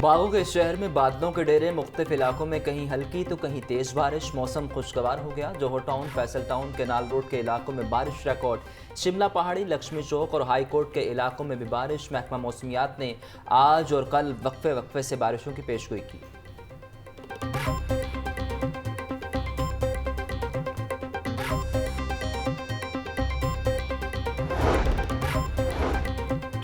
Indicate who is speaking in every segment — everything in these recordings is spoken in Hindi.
Speaker 1: बागों के शहर में बादलों के डेरे, मुख्तलिफ इलाकों में कहीं हल्की तो कहीं तेज बारिश। मौसम खुशगवार हो गया। Johar town, Faisal town, canal road के इलाकों में बारिश रिकॉर्ड। शिमला पहाड़ी, लक्ष्मी चौक और हाई कोर्ट के इलाकों में भी बारिश। महकमा मौसमियात ने आज और कल वक्फे वक्फे से बारिशों की पेशगोई की।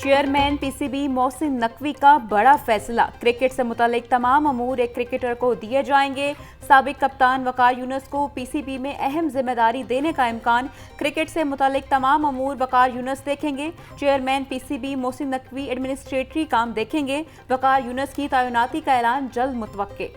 Speaker 2: चेयरमैन पीसीबी मोहसिन नकवी का बड़ा फैसला। क्रिकेट से मुतालिक तमाम अमूर एक क्रिकेटर को दिए जाएंगे। साबिक कप्तान वकार यूनुस को पीसीबी में अहम जिम्मेदारी देने का इम्कान। क्रिकेट से मुतालिक तमाम अमूर वकार यूनुस देखेंगे। चेयरमैन पीसीबी मोहसिन नकवी एडमिनिस्ट्रेटरी काम देखेंगे। वकार यूनुस की तैनाती का ऐलान जल्द मुतवक्के।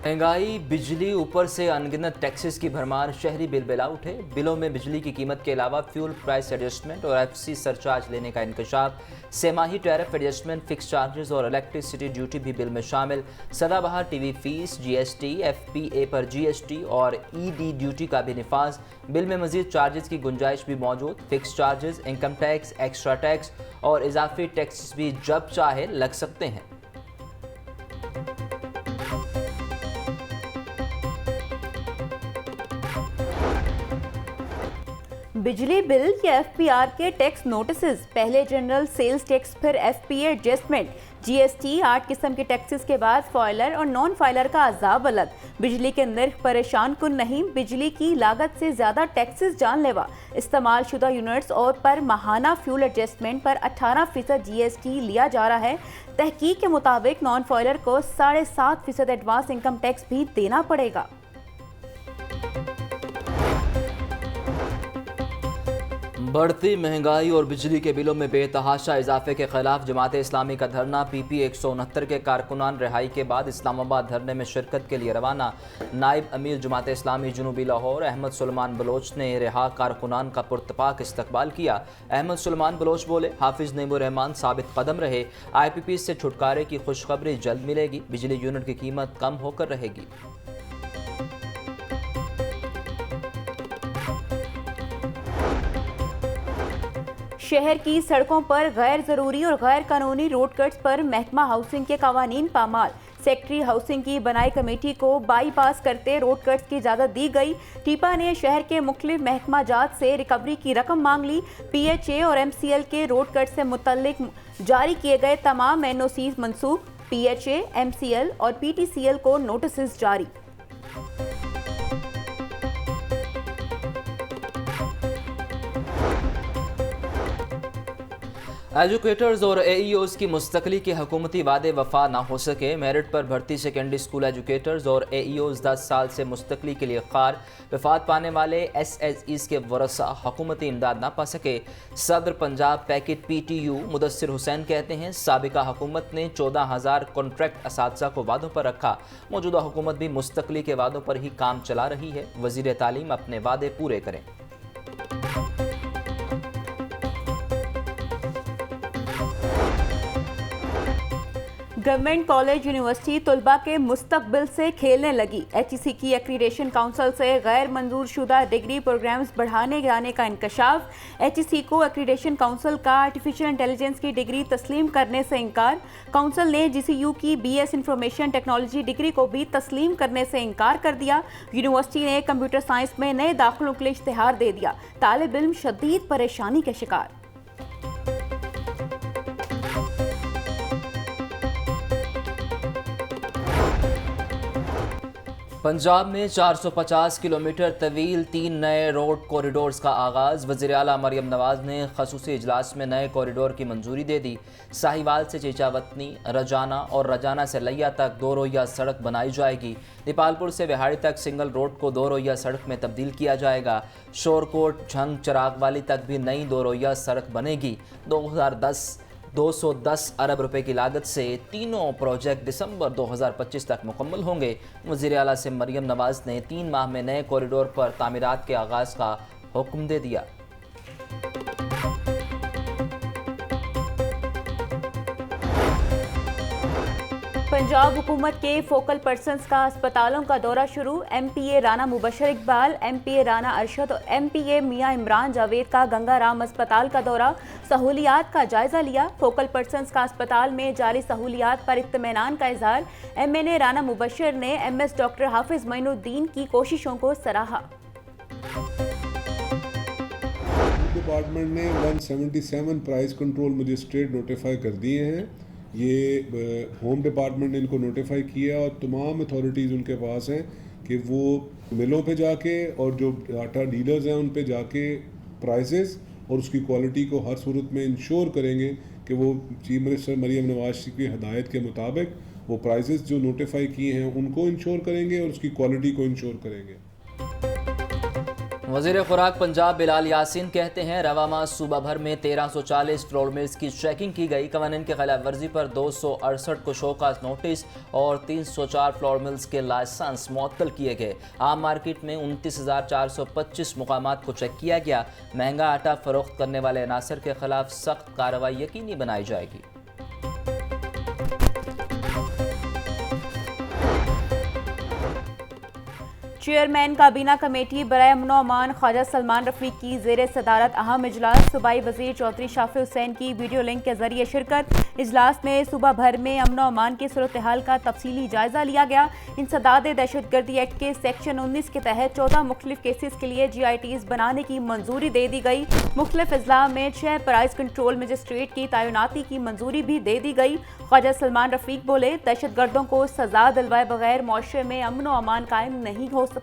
Speaker 1: महंगाई, बिजली, ऊपर से अनगिनत टैक्सेस की भरमार, शहरी बिल बिला उठे। बिलों में बिजली की कीमत के अलावा फ्यूल प्राइस एडजस्टमेंट और एफसी सरचार्ज लेने का इंकशाफ। सेमाही टैरिफ एडजस्टमेंट, फिक्स चार्जेस और इलेक्ट्रिसिटी ड्यूटी भी बिल में शामिल। सदाबहार टीवी फीस, जीएसटी, एफपीए पर जीएसटी और ईडी ड्यूटी का भी निफाज। बिल में मजीद चार्जेस की गुंजाइश भी मौजूद। Fix charges, income tax, extra tax और इजाफी टैक्स भी जब चाहे लग सकते हैं।
Speaker 2: बिजली बिल या एफपीआर के टैक्स नोटिसेस, पहले जनरल सेल्स टैक्स फिर एफपीए एडजस्टमेंट, जीएसटी, 8 किस्म के टैक्सेस के बाद फाइलर और नॉन फाइलर का अजाब अलग। बिजली के निर्ख परेशान कुन नहीं, बिजली की लागत से ज्यादा टैक्सेस जानलेवा। इस्तेमाल शुदा यूनिट्स और पर माहाना फ्यूल एडजस्टमेंट पर 18% जीएसटी लिया जा रहा है। तहकीक के मुताबिक नॉन फाइलर को 7.5% एडवांस इनकम टैक्स भी देना पड़ेगा।
Speaker 1: बढ़ती महंगाई और बिजली के बिलों में बेतहाशा इजाफे के खिलाफ जमात इस्लामी का धरना। पीपी 169 के कारकुनान रिहाई के बाद इस्लामाबाद धरने में शिरकत के लिए रवाना। नायब अमीर जमात इस्लामी जुनूबी लाहौर अहमद सुलेमान बलोच ने रिहा कारकुनान का पुरतपाक इस्तकबाल किया। अहमद सुलेमान बलोच बोले, हाफिज नईमुर रहमान साबित कदम रहे। IPP से छुटकारे की खुशखबरी जल्द मिलेगी। बिजली यूनिट की कीमत कम होकर रहेगी।
Speaker 2: शहर की सड़कों पर गैर जरूरी और गैर कानूनी रोड कट्स पर महकमा हाउसिंग के कवानीन पामाल। सेक्रेटरी हाउसिंग की बनाई कमेटी को बाईपास करते रोड कट्स की इजाजत दी गई। टीपा ने शहर के मुख्तलिफ महकमा जात से रिकवरी की रकम मांग ली। PHA और MCL के रोड कट से मुतल्लिक जारी किए गए तमाम NOCs मंसूख। PHA, MCL और PTCL को नोटिस जारी।
Speaker 1: एजुकेटर्स और AEOs की मुस्तकली के हुकूमती वादे वफा ना हो सके। मेरिट पर भर्ती सेकेंडरी स्कूल एजुकेटर्स और AEOs 10 साल से मुस्तकली के लिए खार। वफात पाने वाले SSEs के वरसा हुकूमती इमदाद ना पा सके। सदर पंजाब पैकेट PTU मुदस्सिर हुसैन कहते हैं, साबिका हुकूमत ने 14,000 कॉन्ट्रैक्ट असातिज़ा को वादों पर रखा। मौजूदा हुकूमत भी मुस्तकली के वादों पर ही काम चला रही है। वज़ीर तालीम अपने वादे पूरे करें।
Speaker 2: गवर्नमेंट कॉलेज यूनिवर्सिटी तलबा के मुस्तकबिल से खेलने लगी। HEC की एक्रीडेशन काउंसिल से गैर मंजूर शुदा डिग्री प्रोग्राम्स बढ़ाने जाने का इंकशाफ। HEC को एक्रीडेशन काउंसिल का आर्टिफिशियल इंटेलिजेंस की डिग्री तस्लीम करने से इनकार। काउंसिल ने GCU की BS इंफॉर्मेशन टेक्नोलॉजी डिग्री को भी तस्लीम करने से इनकार कर दिया। यूनिवर्सिटी ने कंप्यूटर साइंस में नए दाखिलों के लिए इश्तिहार दे दिया। तालिब इल्म शदीद परेशानी के शिकार।
Speaker 1: पंजाब में 450 किलोमीटर तवील 3 नए रोड कॉरिडोर्स का आगाज़। वज़ीर आला मरियम नवाज़ ने खसूसी इजलास में नए कॉरिडोर की मंजूरी दे दी। साहिवाल से चेचावतनी, रजाना और रजाना से लैया तक 2 रोइया सड़क बनाई जाएगी। दीपालपुर से विहाड़ी तक सिंगल रोड को 2 रोइया सड़क में तब्दील किया जाएगा। शोरकोट झंग चिरागवाली तक भी नई 2 रोइया सड़क बनेगी। 210 अरब रुपए की लागत से तीनों प्रोजेक्ट दिसंबर 2025 तक मुकम्मल होंगे। वज़ीर आला से मरियम नवाज़ ने 3 माह में नए कॉरिडोर पर तामीरात के आगाज़ का हुक्म दे दिया।
Speaker 2: पंजाब हुकूमत के फोकल पर्सन्स का अस्पतालों का दौरा शुरू। MPA राना मुबशर इकबाल, MPA राना अरशद और MPA मियां इमरान जावेद का गंगाराम अस्पताल का दौरा, सहूलियात का जायजा लिया। फोकल पर्सन्स का अस्पताल में जारी सहूलियात पर इत्मीनान का इजहार। MNA राना मुबशर ने MS डॉक्टर हाफिज मोइनुद्दीन की कोशिशों को सराहा।
Speaker 3: डिपार्टमेंट ने 177 प्राइस कंट्रोल मजिस्ट्रेट नोटिफाई कर दिए हैं। ये होम डिपार्टमेंट ने इनको नोटिफाई किया और तमाम अथॉरिटीज़ उनके पास हैं कि वो मिलों पे जाके और जो आटा डीलर्स हैं उन पे जाके प्राइसेस और उसकी क्वालिटी को हर सूरत में इंश्योर करेंगे कि वो चीफ मिनिस्टर मरीम नवाज की हिदायत के मुताबिक वो प्राइसेस जो नोटिफाई किए हैं उनको इंश्योर करेंगे और उसकी क्वालिटी को इंश्योर करेंगे।
Speaker 1: वज़ीर खुराक पंजाब बिलाल यासीन कहते हैं रवा माह सूबा भर में 1340 फ्लोर मिल्स की चेकिंग की गई। कवानीन की खिलाफ वर्जी पर 268 को शोकास नोटिस और 304 फ्लोर मिल्स के लाइसेंस मुअत्तल किए गए। आम मार्केट में 29,425 मुकामात को चेक किया गया। महंगा आटा फरोख्त करने वाले अनासर के खिलाफ सख्त कार्रवाई यकीनी बनाई जाएगी।
Speaker 2: चेयरमैन काबीना कमेटी बराए अमन अमान ख्वाजा सलमान रफीक की ज़ेर सदारत अहम इजलास। सूबाई वज़ीर चौधरी शाफी हुसैन की वीडियो लिंक के जरिए शिरकत। इजलास में सूबा भर में अमन अमान की सूरत हाल का तफसीली जायजा लिया गया। इंसदाद दहशतगर्दी एक्ट के सेक्शन 19 के तहत 14 मुख्तलिफ केसेस के लिए GITs बनाने की मंजूरी दे दी गई। मुख्तलिफ अजला में 6 प्राइस कंट्रोल मजिस्ट्रेट की तैनाती की मंजूरी भी दे दी गई। ख्वाजा सलमान रफीक बोले, दहशतगर्दों को सजा दिलवाए बगैर मुआशरे में अमन व अमान कायम नहीं हो सकता।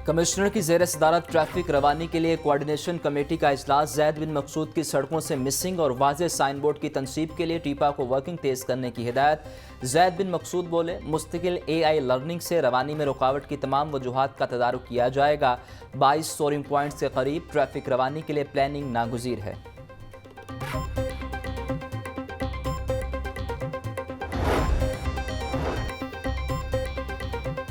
Speaker 1: कमिश्नर की ज़ेर सदारत ट्रैफिक रवानी के लिए कोऑर्डिनेशन कमेटी का इजलास। ज़ैद बिन मकसूद की सड़कों से मिसिंग और वाज़े साइन बोर्ड की तनसीब के लिए टीपा को वर्किंग तेज करने की हिदायत। ज़ैद बिन मकसूद बोले, मुस्तकिल AI लर्निंग से रवानी में रुकावट की तमाम वजूहात का तदारुक किया जाएगा। 22 सोरिंग पॉइंट्स के करीब ट्रैफिक रवानी के लिए प्लानिंग नागुज़ीर है।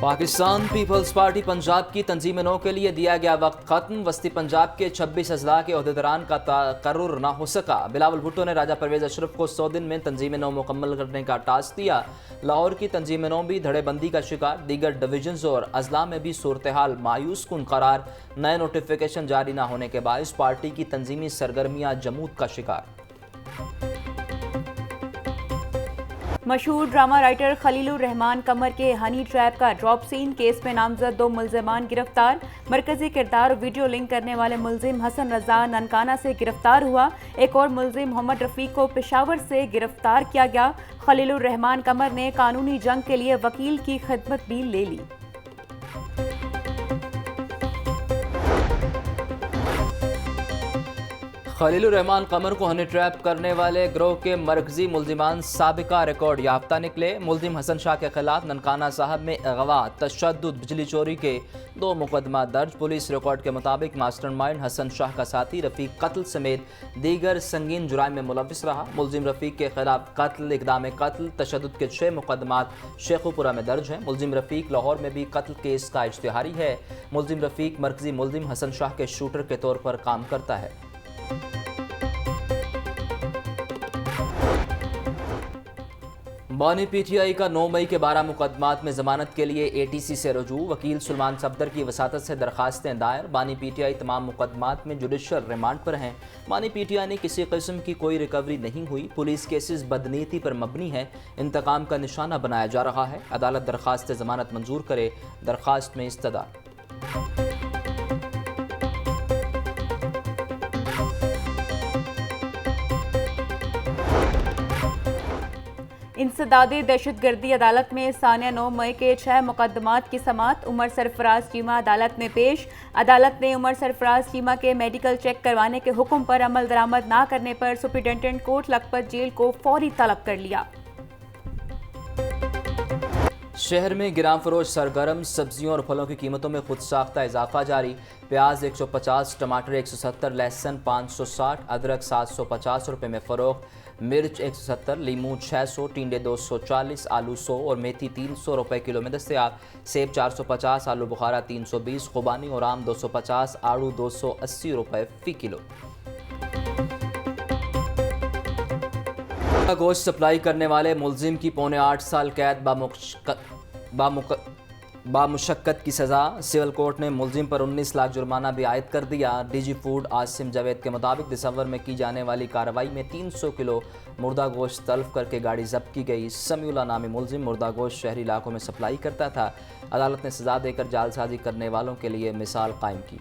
Speaker 1: पाकिस्तान पीपल्स पार्टी पंजाब की तंजीम नौ के लिए दिया गया वक्त खत्म। वस्ती पंजाब के 26 अजला के अहदेदारान का तकर्रुर ना हो सका। बिलावल भुट्टो ने राजा परवेज अशरफ को 100 दिन में तंजीम नौ मुकम्मल करने का टास्क दिया। लाहौर की तंजीम नौ भी धड़ेबंदी का शिकार। दीगर डिवीजन्स और अजला में भी सूरत हाल मायूस कुन करार। नए नोटिफिकेशन जारी ना होने के बायस पार्टी की तंजीमी सरगर्मियाँ जमूद का शिकार।
Speaker 2: मशहूर ड्रामा राइटर खलीलुर रहमान कमर के हनी ट्रैप का ड्रॉप सीन। केस में नामजद 2 मुल्जिमान गिरफ्तार। मरकजी किरदार और वीडियो लिंक करने वाले मुल्जिम हसन रजा ननकाना से गिरफ्तार हुआ। एक और मुल्जिम मोहम्मद रफीक को पेशावर से गिरफ्तार किया गया। खलीलुर रहमान कमर ने कानूनी जंग के लिए वकील की खिदमत भी ले ली।
Speaker 1: खलीलुर रहमान कमर को हनी ट्रैप करने वाले गिरोह के मरकजी मुल्जिमान साबिका रिकॉर्ड याफ्ता निकले। मुल्जिम हसन शाह के खिलाफ ननकाना साहब में अगवा, तशद्दुद, बिजली चोरी के 2 मुकदमा दर्ज। पुलिस रिकॉर्ड के मुताबिक मास्टरमाइंड हसन शाह का साथी रफीक कत्ल समेत दीगर संगीन जुराइम में मुलविस रहा। मुल्जिम रफीक के खिलाफ कत्ल, इक़दाम कत्ल, तशद्दुद के 6 मुकदमात शेखुपुरा में दर्ज हैं। मुल्जिम रफीक लाहौर में भी कत्ल केस का इश्तिहारी है। मुल्जिम रफीक मरकजी मुल्जिम हसन शाह के शूटर के तौर पर काम करता है। बानी PTI का 9 मई के 12 मुकदमात में जमानत के लिए ATC से रजू। वकील सुलेमान सफदर की वसातत से दरखास्तें दायर। बानी PTI तमाम मुकदमात में जुडिशल रिमांड पर हैं। बानी PTI ने किसी किस्म की कोई रिकवरी नहीं हुई। पुलिस केसेस बदनीति पर मबनी है। इंतकाम का निशाना बनाया जा रहा है। अदालत दरखास्त जमानत मंजूर करे। दरखास्त में इस्तदा।
Speaker 2: इंसदादी दहशतगर्दी अदालत में सानिया 9 मई के 6 मुकदमात की समाअत। उमर सरफराज चीमा अदालत में पेश। अदालत ने उमर सरफराज चीमा के मेडिकल चेक करवाने के हुक्म पर अमल दरामद ना करने पर सुप्रिंटेंडेंट कोट लखपत जेल को फौरी तलब कर लिया।
Speaker 1: शहर में गिराम फरोश सरगर्म, सब्जियों और फलों की कीमतों में खुद साख्ता इजाफा जारी। प्याज 150, टमाटर 170, लहसुन 560, अदरक 750 रुपये में फ़रोख्त, मिर्च 170, लीमू 600, टिंडे 240, आलू 100 और मेथी 300 रुपये किलो में दस्तयाब। सेब 450, आलू बुखारा 320, खुबानी और आम 250, आड़ू 280 रुपये फ़ी किलो। गोश्त सप्लाई करने वाले मुलजिम की 7.25 साल कैद बामुशक्कत की सज़ा। सिविल कोर्ट ने मुलजिम पर 19 लाख जुर्माना भी आयद कर दिया। डीजी फूड आसिम जावेद के मुताबिक दिसंबर में की जाने वाली कार्रवाई में 300 किलो मुर्दा गोश्त तल्फ करके गाड़ी जब्त की गई। समीउल्लाह नामी मुलजिम मुर्दा गोश्त शहरी इलाकों में सप्लाई करता था। अदालत ने सज़ा देकर जालसाजी करने वालों के लिए मिसाल कायम की।